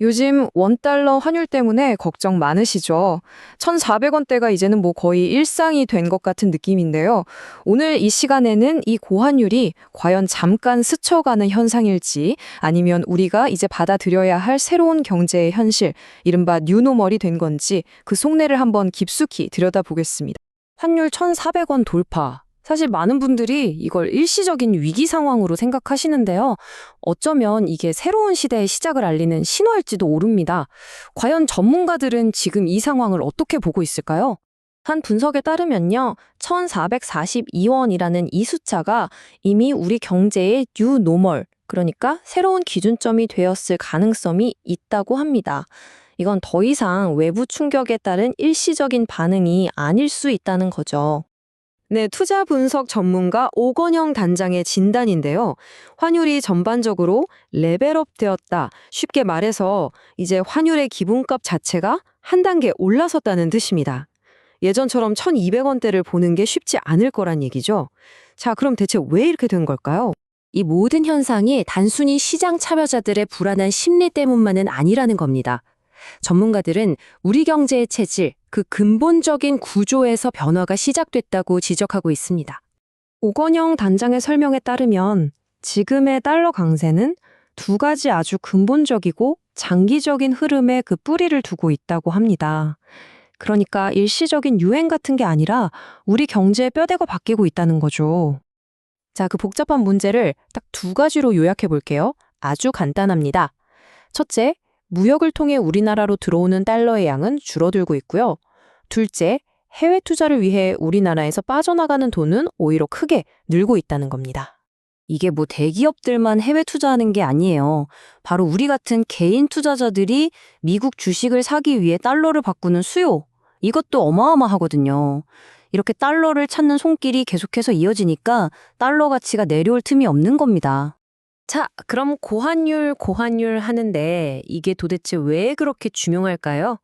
요즘 원달러 환율 때문에 걱정 많으시죠? 1,400원대가 이제는 뭐 거의 일상이 된 것 같은 느낌인데요. 오늘 이 시간에는 이 고환율이 과연 잠깐 스쳐가는 현상일지 아니면 우리가 이제 받아들여야 할 새로운 경제의 현실, 이른바 뉴노멀이 된 건지 그 속내를 한번 깊숙이 들여다보겠습니다. 환율 1,400원 돌파. 사실 많은 분들이 이걸 일시적인 위기 상황으로 생각하시는데요. 어쩌면 이게 새로운 시대의 시작을 알리는 신호일지도 모릅니다. 과연 전문가들은 지금 이 상황을 어떻게 보고 있을까요? 한 분석에 따르면요, 1,442원이라는 이 숫자가 이미 우리 경제의 뉴 노멀, 그러니까 새로운 기준점이 되었을 가능성이 있다고 합니다. 이건 더 이상 외부 충격에 따른 일시적인 반응이 아닐 수 있다는 거죠. 네, 투자 분석 전문가 오건영 단장의 진단인데요. 환율이 전반적으로 레벨업 되었다. 쉽게 말해서 이제 환율의 기본값 자체가 한 단계 올라섰다는 뜻입니다. 예전처럼 1,200원대를 보는 게 쉽지 않을 거란 얘기죠. 자, 그럼 대체 왜 이렇게 된 걸까요? 이 모든 현상이 단순히 시장 참여자들의 불안한 심리 때문만은 아니라는 겁니다. 전문가들은 우리 경제의 체질, 그 근본적인 구조에서 변화가 시작됐다고 지적하고 있습니다. 오건영 단장의 설명에 따르면 지금의 달러 강세는 두 가지 아주 근본적이고 장기적인 흐름에 그 뿌리를 두고 있다고 합니다. 그러니까 일시적인 유행 같은 게 아니라 우리 경제의 뼈대가 바뀌고 있다는 거죠. 자, 그 복잡한 문제를 딱 두 가지로 요약해 볼게요. 아주 간단합니다. 첫째, 무역을 통해 우리나라로 들어오는 달러의 양은 줄어들고 있고요. 둘째, 해외 투자를 위해 우리나라에서 빠져나가는 돈은 오히려 크게 늘고 있다는 겁니다. 이게 뭐 대기업들만 해외 투자하는 게 아니에요. 바로 우리 같은 개인 투자자들이 미국 주식을 사기 위해 달러를 바꾸는 수요. 이것도 어마어마하거든요. 이렇게 달러를 찾는 손길이 계속해서 이어지니까 달러 가치가 내려올 틈이 없는 겁니다. 자, 그럼 고환율 하는데 이게 도대체 왜 그렇게 중요할까요?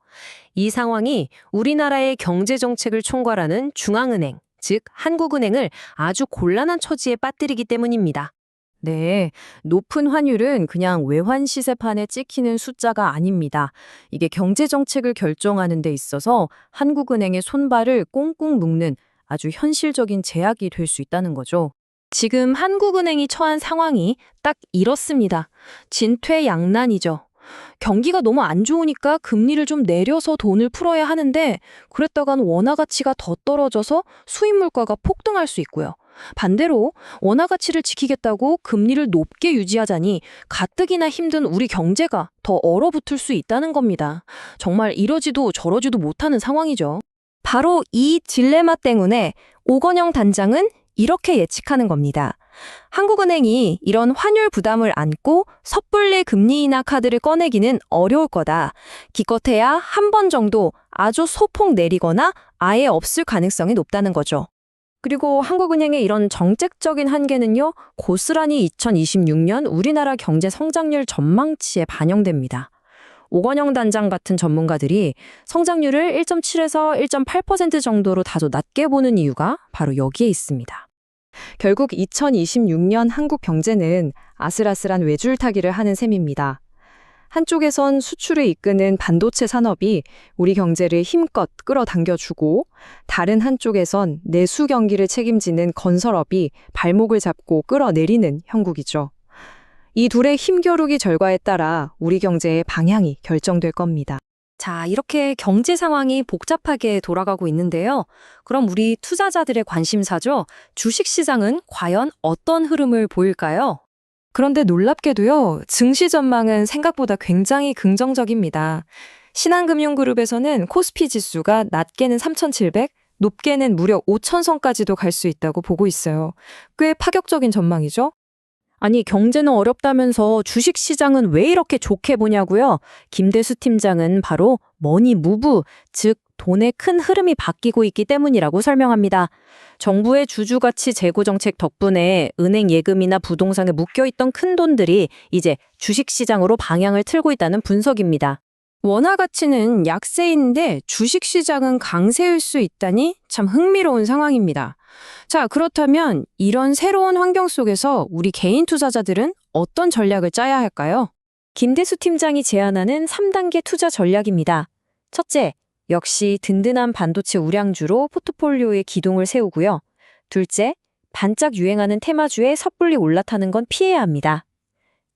이 상황이 우리나라의 경제 정책을 총괄하는 중앙은행, 즉 한국은행을 아주 곤란한 처지에 빠뜨리기 때문입니다. 네, 높은 환율은 그냥 외환 시세판에 찍히는 숫자가 아닙니다. 이게 경제 정책을 결정하는 데 있어서 한국은행의 손발을 꽁꽁 묶는 아주 현실적인 제약이 될 수 있다는 거죠. 지금 한국은행이 처한 상황이 딱 이렇습니다. 진퇴양난이죠. 경기가 너무 안 좋으니까 금리를 좀 내려서 돈을 풀어야 하는데 그랬다간 원화 가치가 더 떨어져서 수입 물가가 폭등할 수 있고요. 반대로 원화 가치를 지키겠다고 금리를 높게 유지하자니 가뜩이나 힘든 우리 경제가 더 얼어붙을 수 있다는 겁니다. 정말 이러지도 저러지도 못하는 상황이죠. 바로 이 딜레마 때문에 오건영 단장은 이렇게 예측하는 겁니다. 한국은행이 이런 환율 부담을 안고 섣불리 금리 인하 카드를 꺼내기는 어려울 거다. 기껏해야 한 번 정도 아주 소폭 내리거나 아예 없을 가능성이 높다는 거죠. 그리고 한국은행의 이런 정책적인 한계는요, 고스란히 2026년 우리나라 경제 성장률 전망치에 반영됩니다. 오건영 단장 같은 전문가들이 성장률을 1.7에서 1.8% 정도로 다소 낮게 보는 이유가 바로 여기에 있습니다. 결국 2026년 한국 경제는 아슬아슬한 외줄타기를 하는 셈입니다. 한쪽에선 수출을 이끄는 반도체 산업이 우리 경제를 힘껏 끌어당겨주고 다른 한쪽에선 내수 경기를 책임지는 건설업이 발목을 잡고 끌어내리는 형국이죠. 이 둘의 힘겨루기 결과에 따라 우리 경제의 방향이 결정될 겁니다. 자, 이렇게 경제 상황이 복잡하게 돌아가고 있는데요. 그럼 우리 투자자들의 관심사죠. 주식시장은 과연 어떤 흐름을 보일까요? 그런데 놀랍게도요, 증시 전망은 생각보다 굉장히 긍정적입니다. 신한금융그룹에서는 코스피 지수가 낮게는 3,700, 높게는 무려 5,000선까지도 갈 수 있다고 보고 있어요. 꽤 파격적인 전망이죠? 아니, 경제는 어렵다면서 주식시장은 왜 이렇게 좋게 보냐고요? 김대수 팀장은 바로 머니 무브, 즉 돈의 큰 흐름이 바뀌고 있기 때문이라고 설명합니다. 정부의 주주가치 제고 정책 덕분에 은행 예금이나 부동산에 묶여있던 큰 돈들이 이제 주식시장으로 방향을 틀고 있다는 분석입니다. 원화 가치는 약세인데 주식시장은 강세일 수 있다니 참 흥미로운 상황입니다. 자, 그렇다면 이런 새로운 환경 속에서 우리 개인 투자자들은 어떤 전략을 짜야 할까요? 김대수 팀장이 제안하는 3단계 투자 전략입니다. 첫째, 역시 든든한 반도체 우량주로 포트폴리오의 기둥을 세우고요. 둘째, 반짝 유행하는 테마주에 섣불리 올라타는 건 피해야 합니다.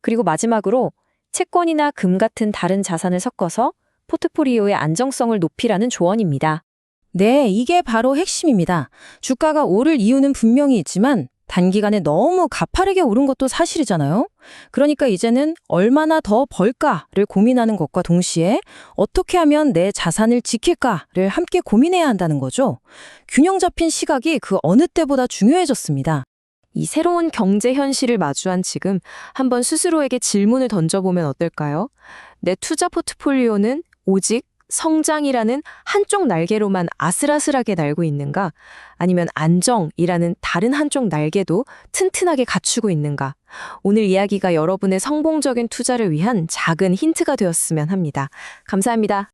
그리고 마지막으로 채권이나 금 같은 다른 자산을 섞어서 포트폴리오의 안정성을 높이라는 조언입니다. 네, 이게 바로 핵심입니다. 주가가 오를 이유는 분명히 있지만 단기간에 너무 가파르게 오른 것도 사실이잖아요. 그러니까 이제는 얼마나 더 벌까를 고민하는 것과 동시에 어떻게 하면 내 자산을 지킬까를 함께 고민해야 한다는 거죠. 균형 잡힌 시각이 그 어느 때보다 중요해졌습니다. 이 새로운 경제 현실을 마주한 지금 한번 스스로에게 질문을 던져보면 어떨까요? 내 투자 포트폴리오는 오직 성장이라는 한쪽 날개로만 아슬아슬하게 날고 있는가? 아니면 안정이라는 다른 한쪽 날개도 튼튼하게 갖추고 있는가? 오늘 이야기가 여러분의 성공적인 투자를 위한 작은 힌트가 되었으면 합니다. 감사합니다.